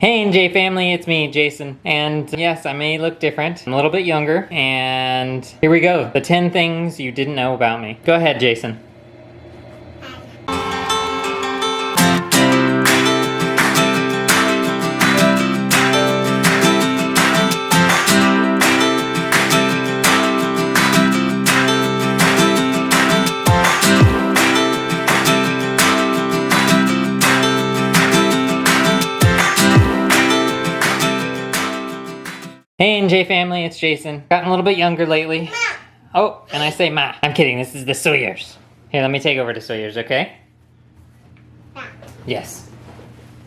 Hey A&J family, it's me, Jason. And yes, I may look different. I'm a little bit younger. And here we go. The 10 things you didn't know about me. Go ahead, Jason. Hey A&J family, it's Jason. Gotten a little bit younger lately. Oh, and I say ma. I'm kidding, this is the Sawyers. Here, let me take over to Sawyers, okay? Yes.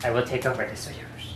I will take over to Sawyers.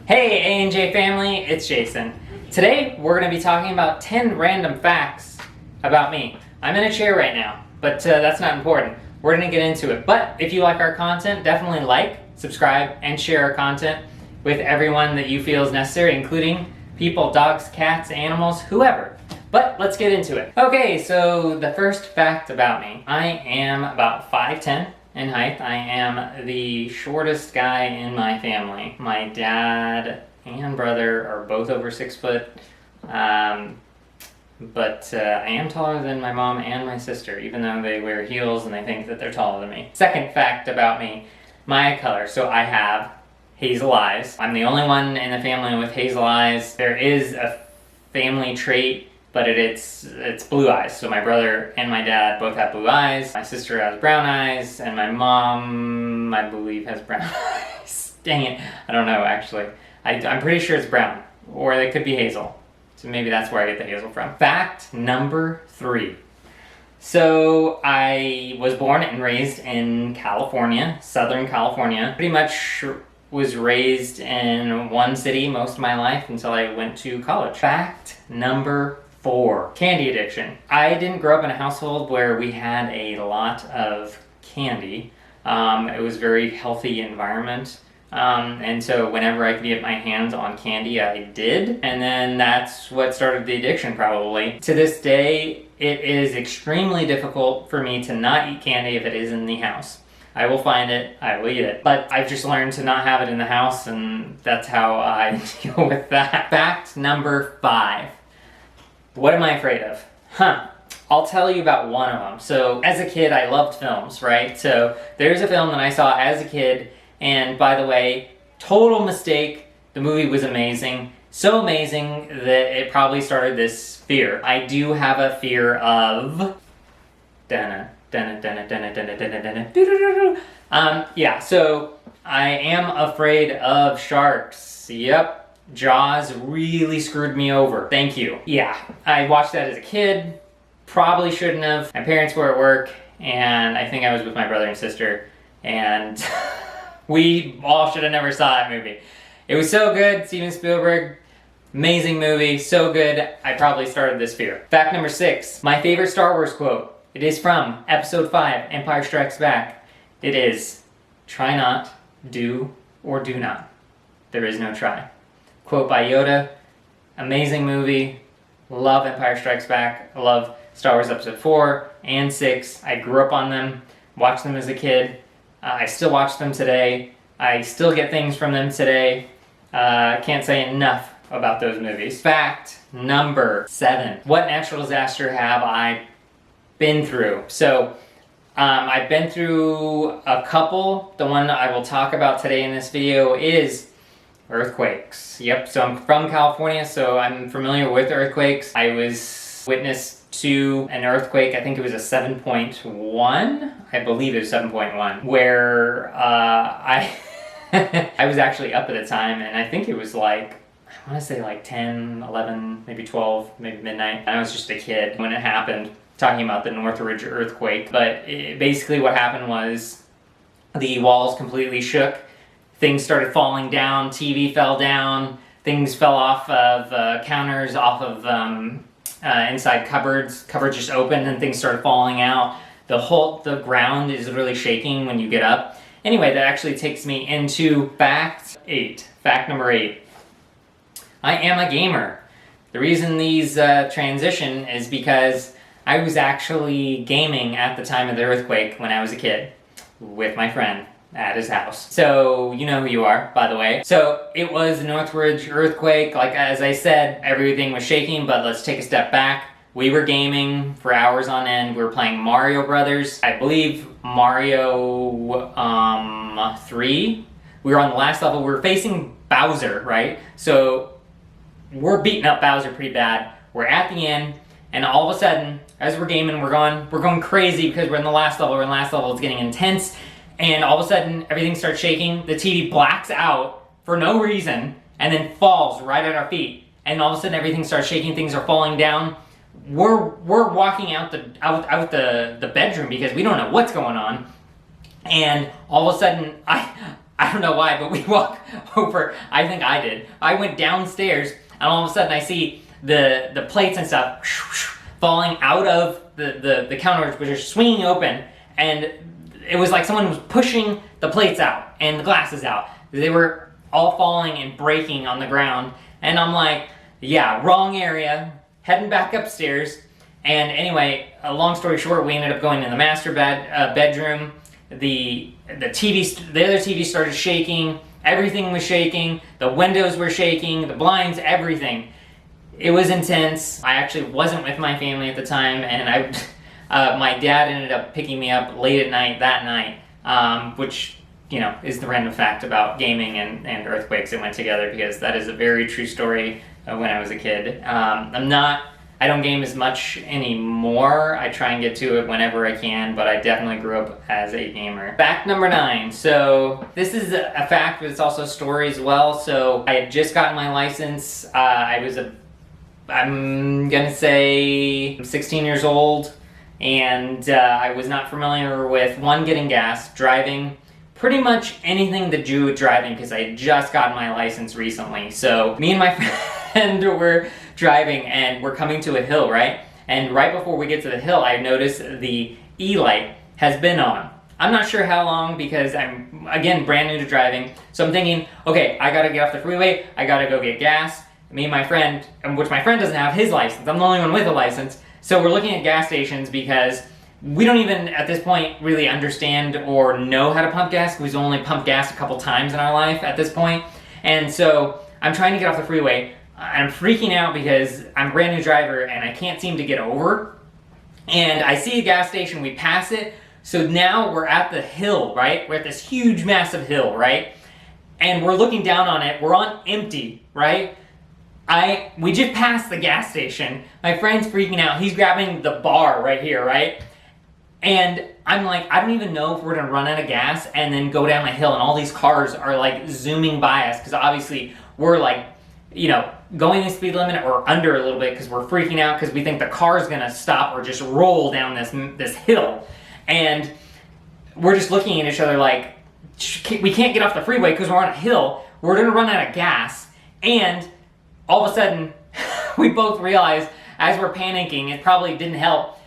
Hey A&J family, it's Jason. Today, we're gonna be talking about 10 random facts about me. I'm in a chair right now, but that's not important. We're gonna get into it. But if you like our content, definitely like, subscribe, and share our content with everyone that you feel is necessary, including people, dogs, cats, animals, whoever. But let's get into it. Okay, so the first fact about me. I am about 5'10" in height. I am the shortest guy in my family. My dad and brother are both over 6 foot. But I am taller than my mom and my sister, even though they wear heels and they think that they're taller than me. Second fact about me, my eye color. So I have hazel eyes. I'm the only one in the family with hazel eyes. There is a family trait, but it's blue eyes. So my brother and my dad both have blue eyes. My sister has brown eyes, and my mom, I believe, has brown eyes. Dang it, I don't know actually. I'm pretty sure it's brown, or it could be hazel. So maybe that's where I get the hazel from. Fact number 3. So I was born and raised in California, Southern California. Pretty much was raised in one city most of my life until I went to college. Fact number 4, candy addiction. I didn't grow up in a household where we had a lot of candy. It was a very healthy environment. And so whenever I could get my hands on candy, I did. And then that's what started the addiction probably. To this day, it is extremely difficult for me to not eat candy if it is in the house. I will find it, I will eat it. But I've just learned to not have it in the house, and that's how I deal with that. Fact number 5. What am I afraid of? I'll tell you about one of them. So as a kid, I loved films, right? So there's a film that I saw as a kid, and by the way, total mistake. The movie was amazing. So amazing that it probably started this fear. I do have a fear of... yeah, so I am afraid of sharks. Yep, Jaws really screwed me over. Thank you. Yeah, I watched that as a kid. Probably shouldn't have. My parents were at work, and I think I was with my brother and sister, and we all should have never saw that movie. It was so good, Steven Spielberg. Amazing movie, so good, I probably started this fear. Fact number 6, my favorite Star Wars quote. It is from Episode 5, Empire Strikes Back. It is, try not, do, or do not. There is no try. Quote by Yoda. Amazing movie. Love Empire Strikes Back. I love Star Wars Episode 4 and 6. I grew up on them, watched them as a kid. I still watch them today. I still get things from them today. Can't say enough about those movies. Fact number 7. What natural disaster have I been through? So I've been through a couple. The one I will talk about today in this video is earthquakes. Yep, so I'm from California, so I'm familiar with earthquakes. I was witness to an earthquake, I think it was a 7.1, I believe it was 7.1, where I I was actually up at the time, and I think it was like, I want to say like 10, 11, maybe 12, maybe midnight. I was just a kid when it happened. Talking about the Northwoods Earthquake, but basically what happened was the walls completely shook, things started falling down, TV fell down, things fell off of counters, off of inside cupboards just opened and things started falling out. The ground is really shaking when you get up. Anyway, that actually takes me into fact number 8. I am a gamer. The reason these transition is because I was actually gaming at the time of the earthquake when I was a kid with my friend. at his house. So you know who you are, by the way. So it was the Northwoods Earthquake. Like as I said, everything was shaking, but let's take a step back. We were gaming for hours on end. We were playing Mario Brothers. I believe Mario 3. We were on the last level. We were facing Bowser, right? So we're beating up Bowser pretty bad. We're at the end, and all of a sudden, as we're gaming, we're going crazy because we're in the last level. We're in the last level. It's getting intense. And all of a sudden, everything starts shaking. The TV blacks out for no reason and then falls right at our feet. And all of a sudden, everything starts shaking. Things are falling down. We're walking out the bedroom because we don't know what's going on. And all of a sudden, I don't know why, but we walk over. I think I did. I went downstairs, and all of a sudden, I see the plates and stuff falling out of the counters, which are swinging open, and it was like someone was pushing the plates out and the glasses out. They were all falling and breaking on the ground, and I'm like, yeah, wrong area, heading back upstairs. And anyway, a long story short, we ended up going in the master bedroom. The other TV started shaking, everything was shaking, the windows were shaking, the blinds, everything. It was intense. I actually wasn't with my family at the time, and my dad ended up picking me up late at night that night, which, you know, is the random fact about gaming and earthquakes that went together, because that is a very true story of when I was a kid. I don't game as much anymore. I try and get to it whenever I can, but I definitely grew up as a gamer. Fact number 9. So this is a fact, but it's also a story as well. So I had just gotten my license. I'm gonna say 16 years old, and I was not familiar with, one, getting gas, driving, pretty much anything to do with driving, because I had just gotten my license recently. So me and my friend were driving, and we're coming to a hill, right? And right before we get to the hill, I noticed the E-light has been on. I'm not sure how long, because I'm, again, brand new to driving. So I'm thinking, okay, I gotta get off the freeway, I gotta go get gas. Me and my friend, which my friend doesn't have his license, I'm the only one with a license, so we're looking at gas stations because we don't even, at this point, really understand or know how to pump gas. We've only pumped gas a couple times in our life at this point. And so I'm trying to get off the freeway. I'm freaking out because I'm a brand new driver and I can't seem to get over. And I see a gas station, we pass it, so now we're at the hill, right? We're at this huge, massive hill, right? And we're looking down on it, we're on empty, right? We just passed the gas station. My friend's freaking out. He's grabbing the bar right here, right? And I'm like, I don't even know if we're gonna run out of gas and then go down the hill, and all these cars are like zooming by us, because obviously we're like, you know, going the speed limit or under a little bit, because we're freaking out because we think the car's gonna stop or just roll down this hill. And we're just looking at each other like, we can't get off the freeway because we're on a hill. We're gonna run out of gas. And all of a sudden, we both realize, as we're panicking, it probably didn't help.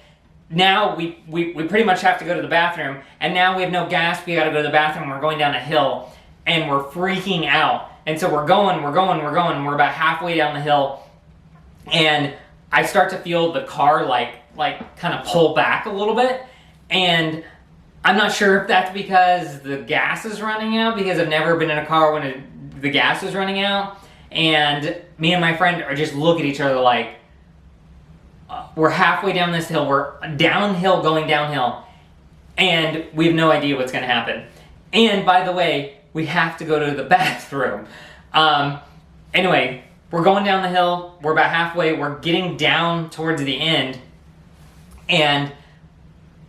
Now we pretty much have to go to the bathroom, and now we have no gas, we gotta go to the bathroom, we're going down a hill, and we're freaking out. And so we're going, we're about halfway down the hill, and I start to feel the car like kind of pull back a little bit, and I'm not sure if that's because the gas is running out, because I've never been in a car when the gas is running out. And me and my friend are just look at each other like, we're halfway down this hill, we're downhill, going downhill, and we have no idea what's gonna happen. And by the way, we have to go to the bathroom. Anyway, we're going down the hill, we're about halfway, we're getting down towards the end, and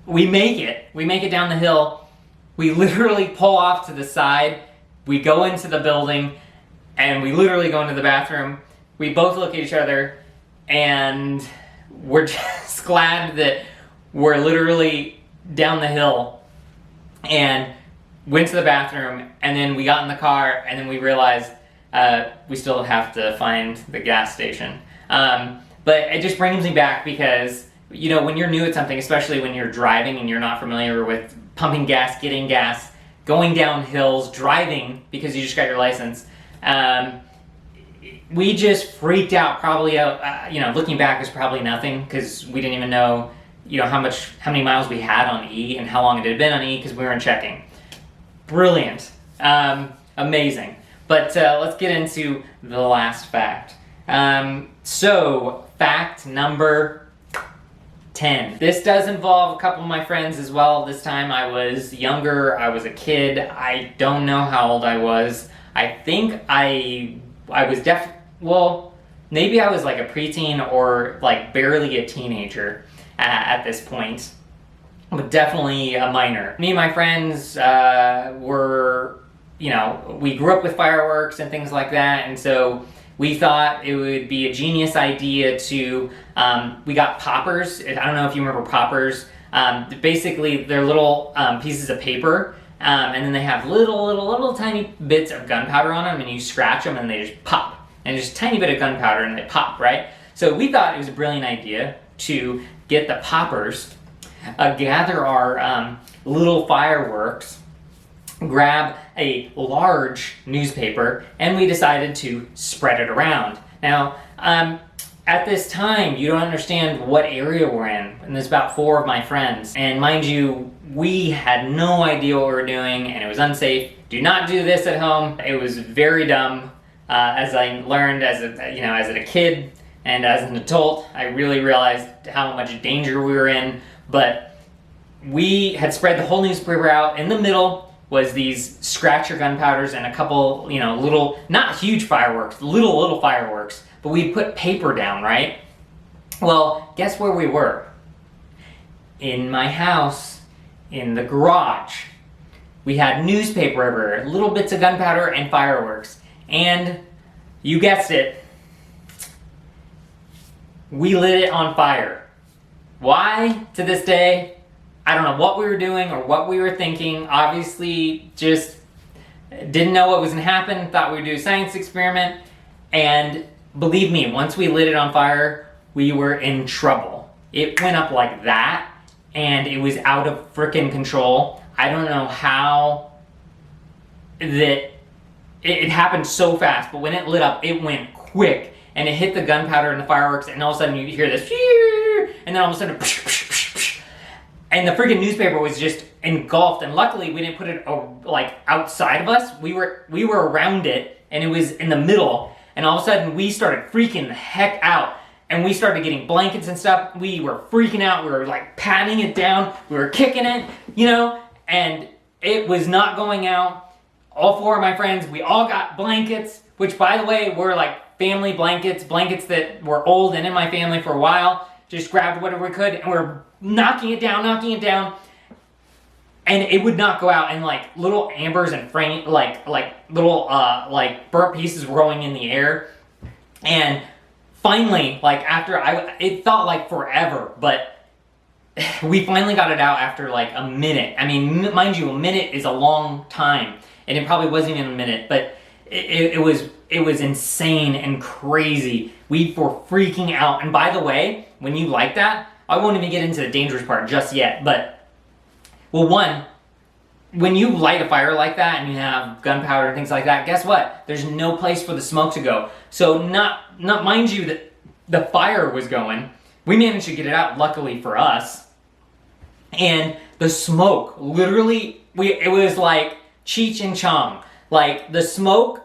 we make it down the hill. We literally pull off to the side, we go into the building, and we literally go into the bathroom. We both look at each other, and we're just glad that we're literally down the hill, and went to the bathroom, and then we got in the car, and then we realized we still have to find the gas station. But it just brings me back because, you know, when you're new at something, especially when you're driving and you're not familiar with pumping gas, getting gas, going down hills, driving because you just got your license, we just freaked out. Probably, you know, looking back is probably nothing, because we didn't even know, you know, how many miles we had on E and how long it had been on E, because we weren't checking. brilliant, amazing. But let's get into the last fact. So fact number 10. This does involve a couple of my friends as well. This time I was younger, I was a kid. I don't know how old I was. I think I was well, maybe I was like a preteen or like barely a teenager at this point. But definitely a minor. Me and my friends were, you know, we grew up with fireworks and things like that, and so we thought it would be a genius idea to, we got poppers. I don't know if you remember poppers. Basically, they're little pieces of paper, and then they have little tiny bits of gunpowder on them, and you scratch them and they just pop. And just a tiny bit of gunpowder and they pop, right? So we thought it was a brilliant idea to get the poppers, gather our little fireworks, grab a large newspaper, and we decided to spread it around. Now, at this time, you don't understand what area we're in, and there's about 4 of my friends. And mind you, we had no idea what we were doing, and it was unsafe. Do not do this at home. It was very dumb. As I learned as a kid and as an adult, I really realized how much danger we were in. But we had spread the whole newspaper out. In the middle was these scratcher gunpowders and a couple, you know, little, not huge fireworks, little fireworks, but we put paper down, right? Well, guess where we were? In my house, in the garage. We had newspaper everywhere, little bits of gunpowder and fireworks. And you guessed it, we lit it on fire. Why? To this day, I don't know what we were doing or what we were thinking. Obviously, just didn't know what was gonna happen, thought we would do a science experiment. And believe me, once we lit it on fire, we were in trouble. It went up like that, and it was out of frickin' control. I don't know how that it happened so fast, but when it lit up, it went quick, and it hit the gunpowder and the fireworks, and all of a sudden you hear this, and then all of a sudden, and the freaking newspaper was just engulfed. And luckily, we didn't put it like outside of us. We were around it, and it was in the middle. And all of a sudden, we started freaking the heck out, and we started getting blankets and stuff. We were freaking out. We were like patting it down. We were kicking it, you know, and it was not going out. All 4 of my friends, we all got blankets, which by the way, were like family blankets that were old and in my family for a while. Just grabbed whatever we could, and we're knocking it down, and it would not go out, and like little ambers and like little like burnt pieces were going in the air. And finally, like after it felt like forever, but we finally got it out after like a minute. I mean, mind you, a minute is a long time. And it probably wasn't even a minute, but it was insane and crazy. We were freaking out. And by the way, when you light that, I won't even get into the dangerous part just yet, but, well, one, when you light a fire like that and you have gunpowder and things like that, guess what? There's no place for the smoke to go. So not mind you that the fire was going. We managed to get it out, luckily for us. And the smoke, literally, it was like Cheech and Chong. Like, the smoke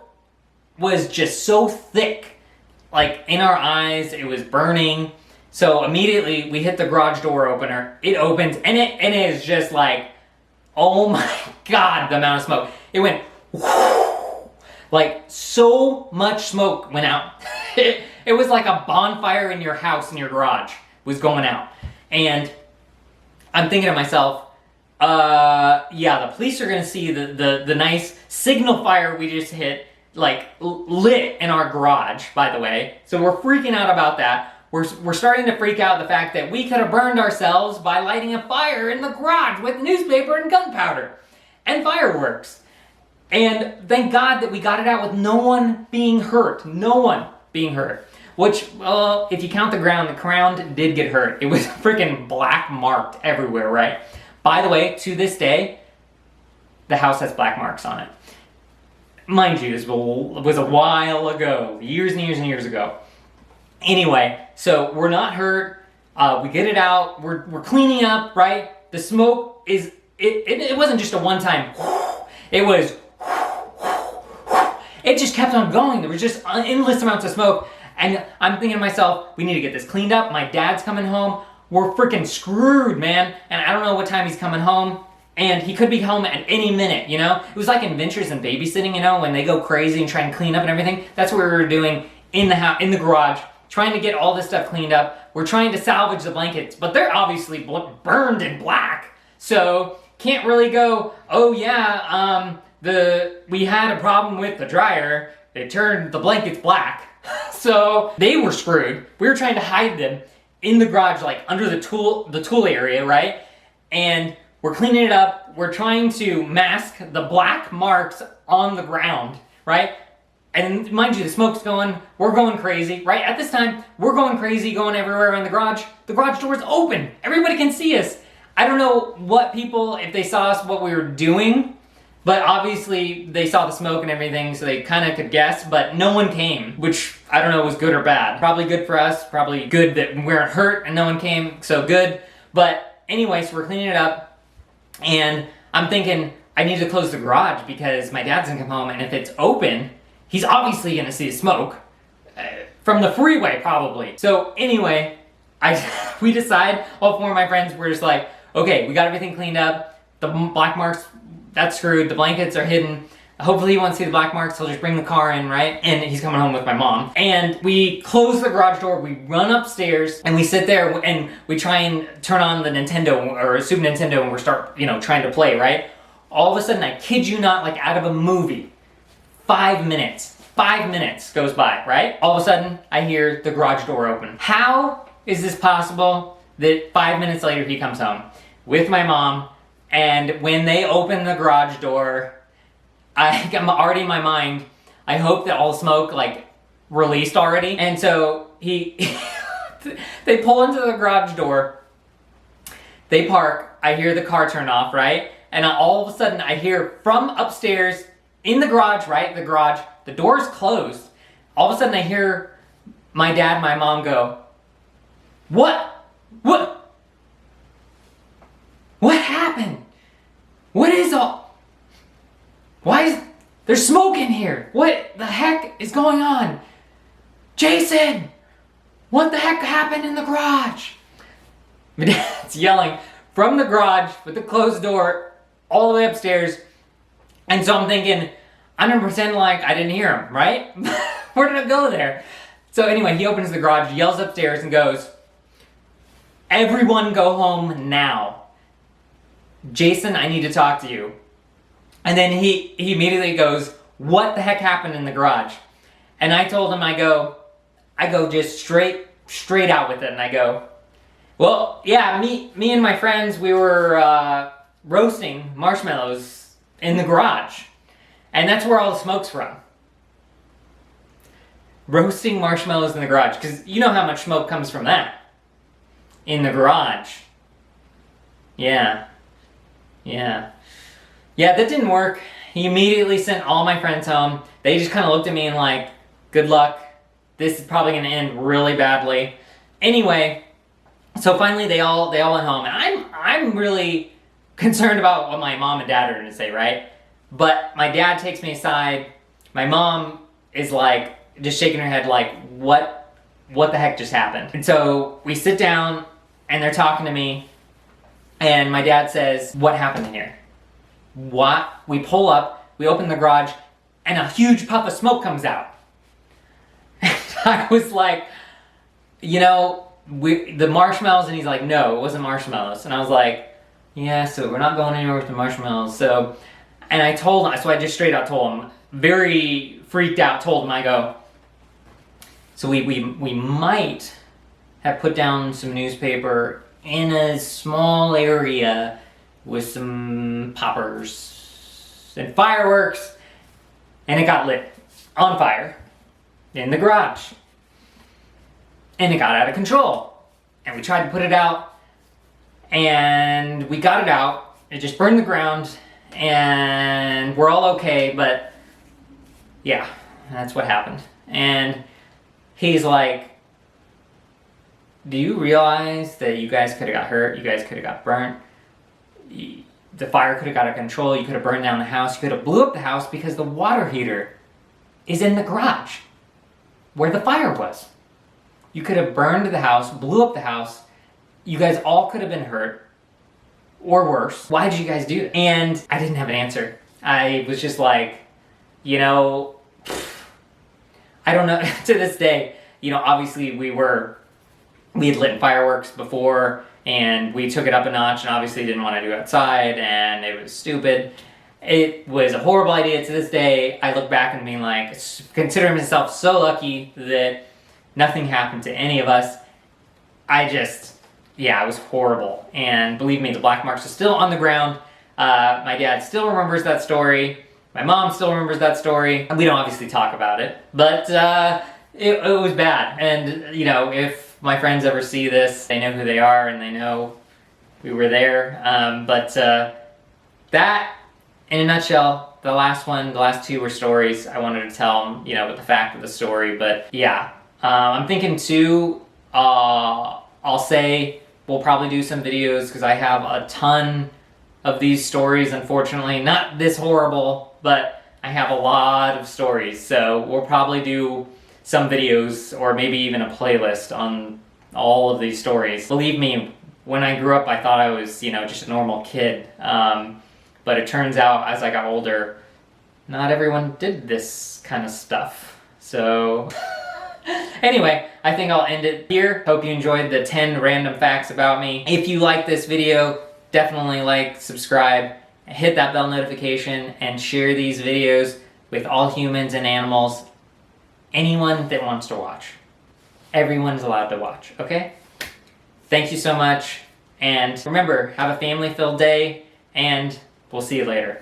was just so thick, like in our eyes, it was burning. So immediately we hit the garage door opener, it opens, and it is just like, oh my God, the amount of smoke. It went, whoo, like so much smoke went out. It was like a bonfire in your house, in your garage, was going out. And I'm thinking to myself, yeah, the police are gonna see the nice signal fire we just hit, like lit in our garage, by the way. So we're freaking out about that. We're starting to freak out the fact that we could have burned ourselves by lighting a fire in the garage with newspaper and gunpowder and fireworks. And thank God that we got it out with no one being hurt. No one being hurt. Which, well, if you count the ground did get hurt. It was freaking black marked everywhere, right? By the way, to this day, the house has black marks on it. Mind you, this was a while ago, years and years and years ago. Anyway, so we're not hurt. We get it out. We're cleaning up, right? The smoke is, it wasn't just a one-time, It was, it just kept on going. There was just endless amounts of smoke. And I'm thinking to myself, we need to get this cleaned up. My dad's coming home. We're freaking screwed, man. And I don't know what time he's coming home. And he could be home at any minute, you know? It was like in Ventures and Babysitting, you know, when they go crazy and try and clean up and everything. That's what we were doing in the house, in the garage, trying to get all this stuff cleaned up. We're trying to salvage the blankets, but they're obviously burned and black. So can't really go, oh yeah, we had a problem with the dryer. It turned the blankets black. So they were screwed. We were trying to hide them in the garage, like under the tool area, right? And we're cleaning it up. We're trying to mask the black marks on the ground, right? And mind you, the smoke's going, we're going crazy, right? At this time, we're going crazy, going everywhere in the garage. The garage door's open. Everybody can see us. I don't know what people, if they saw us, what we were doing, but obviously they saw the smoke and everything, so they kind of could guess, but no one came, which I don't know was good or bad. Probably good for us, probably good that we weren't hurt and no one came, so good. But anyway, so we're cleaning it up. And I'm thinking, I need to close the garage because my dad's gonna come home, and if it's open, he's obviously gonna see the smoke from the freeway, probably. So anyway, we decide, all four of my friends were just like, okay, we got everything cleaned up. The black marks, that's screwed. The blankets are hidden. Hopefully he won't see the black marks. He'll just bring the car in, right? And he's coming home with my mom. And we close the garage door, we run upstairs, and we sit there and we try and turn on the Nintendo or Super Nintendo, and we start, you know, trying to play, right? All of a sudden, I kid you not, like out of a movie, 5 minutes goes by, right? All of a sudden, I hear the garage door open. How is this possible that 5 minutes later he comes home with my mom, and when they open the garage door, I'm already in my mind, I hope that all the smoke like released already. And so they pull into the garage door, they park, I hear the car turn off, right? And all of a sudden I hear from upstairs in the garage, right? The door's closed. All of a sudden I hear my dad and my mom go, What happened? What is all? Why is there's smoke in here? What the heck is going on? Jason, what the heck happened in the garage? My dad's yelling from the garage with the closed door all the way upstairs. And so I'm thinking, I'm gonna pretend like I didn't hear him, right? Where did it go there? So anyway, he opens the garage, yells upstairs and goes, everyone go home now. Jason, I need to talk to you. And then he immediately goes, what the heck happened in the garage? And I told him, I go just straight out with it. And I go, well, yeah, me and my friends, we were roasting marshmallows in the garage. And that's where all the smoke's from. Roasting marshmallows in the garage. Because you know how much smoke comes from that. In the garage. Yeah, that didn't work. He immediately sent all my friends home. They just kind of looked at me and like, good luck. This is probably going to end really badly. Anyway, so finally they all went home. And I'm really concerned about what my mom and dad are going to say, right? But my dad takes me aside. My mom is like, just shaking her head like, what the heck just happened? And so we sit down and they're talking to me. And my dad says, what happened in here? What? We pull up, we open the garage, and a huge puff of smoke comes out. And I was like, you know, the marshmallows, and he's like, no, it wasn't marshmallows. And I was like, yeah, so we're not going anywhere with the marshmallows. So, and I told him, so I just straight out told him, very freaked out, told him, I go, so we might have put down some newspaper in a small area with some poppers and fireworks, and it got lit on fire in the garage. And it got out of control. And we tried to put it out, and we got it out. It just burned the ground, and we're all okay, but yeah, that's what happened. And he's like, do you realize that you guys could have got hurt? You guys could have got burnt? the fire could have got out of control. You could have burned down the house. You could have blew up the house because the water heater is in the garage where the fire was. You could have burned the house, blew up the house. You guys all could have been hurt, or worse. Why did you guys do it? And I didn't have an answer. I was just like, you know, I don't know. To this day, you know, obviously we had lit fireworks before, and we took it up a notch, and obviously didn't want to do it outside, and it was stupid. It was a horrible idea. To this day, I look back and being like, considering myself so lucky that nothing happened to any of us. Yeah, it was horrible. And believe me, the black marks are still on the ground. My dad still remembers that story. My mom still remembers that story. We don't obviously talk about it, but it was bad. And, you know, if my friends ever see this, they know who they are and they know we were there. That, in a nutshell, the last two were stories I wanted to tell them, you know, with the fact of the story. But yeah, I'm thinking too, I'll say we'll probably do some videos because I have a ton of these stories, unfortunately. Not this horrible, but I have a lot of stories. So we'll probably do some videos or maybe even a playlist on all of these stories. Believe me, when I grew up, I thought I was, you know, just a normal kid. But it turns out as I got older, not everyone did this kind of stuff. So anyway, I think I'll end it here. Hope you enjoyed the 10 random facts about me. If you like this video, definitely like, subscribe, hit that bell notification, and share these videos with all humans and animals. Anyone that wants to watch. Everyone's allowed to watch, okay? Thank you so much, and remember, have a family-filled day, and we'll see you later.